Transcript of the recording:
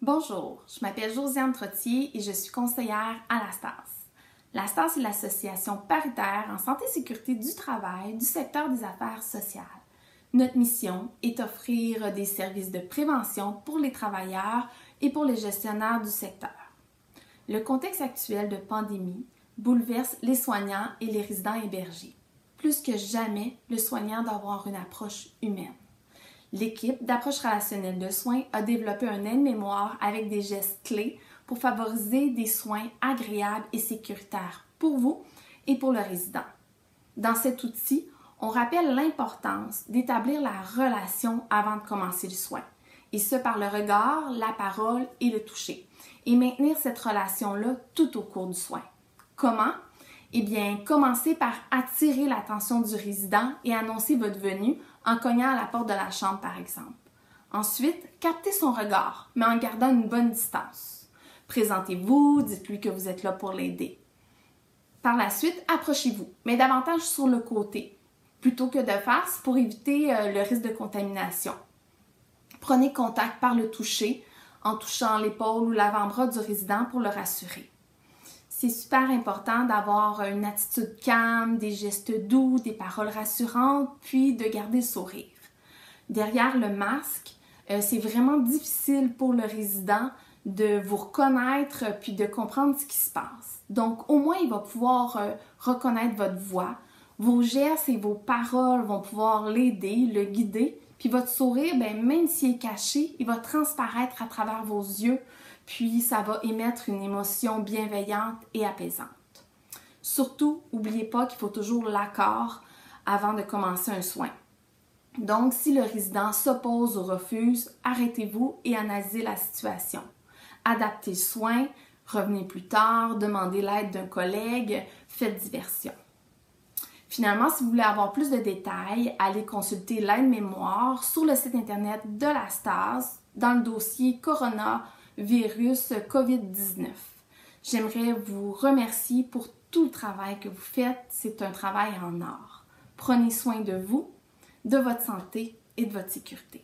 Bonjour, je m'appelle Josiane Trottier et je suis conseillère à la STAS. La STAS est l'association paritaire en santé et sécurité du travail du secteur des affaires sociales. Notre mission est d'offrir des services de prévention pour les travailleurs et pour les gestionnaires du secteur. Le contexte actuel de pandémie bouleverse les soignants et les résidents hébergés. Plus que jamais, le soignant doit avoir une approche humaine. L'équipe d'approche relationnelle de soins a développé un aide-mémoire avec des gestes clés pour favoriser des soins agréables et sécuritaires pour vous et pour le résident. Dans cet outil, on rappelle l'importance d'établir la relation avant de commencer le soin, et ce par le regard, la parole et le toucher, et maintenir cette relation-là tout au cours du soin. Comment? Eh bien, commencez par attirer l'attention du résident et annoncer votre venue en cognant à la porte de la chambre, par exemple. Ensuite, captez son regard, mais en gardant une bonne distance. Présentez-vous, dites-lui que vous êtes là pour l'aider. Par la suite, approchez-vous, mais davantage sur le côté, plutôt que de face pour éviter le risque de contamination. Prenez contact par le toucher, en touchant l'épaule ou l'avant-bras du résident pour le rassurer. C'est super important d'avoir une attitude calme, des gestes doux, des paroles rassurantes, puis de garder le sourire. Derrière le masque, c'est vraiment difficile pour le résident de vous reconnaître puis de comprendre ce qui se passe. Donc, au moins, il va pouvoir reconnaître votre voix. Vos gestes et vos paroles vont pouvoir l'aider, le guider. Puis votre sourire, même s'il est caché, il va transparaître à travers vos yeux. Puis ça va émettre une émotion bienveillante et apaisante. Surtout, n'oubliez pas qu'il faut toujours l'accord avant de commencer un soin. Donc, si le résident s'oppose ou refuse, arrêtez-vous et analysez la situation. Adaptez le soin, revenez plus tard, demandez l'aide d'un collègue, faites diversion. Finalement, si vous voulez avoir plus de détails, allez consulter l'aide-mémoire sur le site internet de la STAS dans le dossier Coronavirus COVID-19. J'aimerais vous remercier pour tout le travail que vous faites. C'est un travail en or. Prenez soin de vous, de votre santé et de votre sécurité.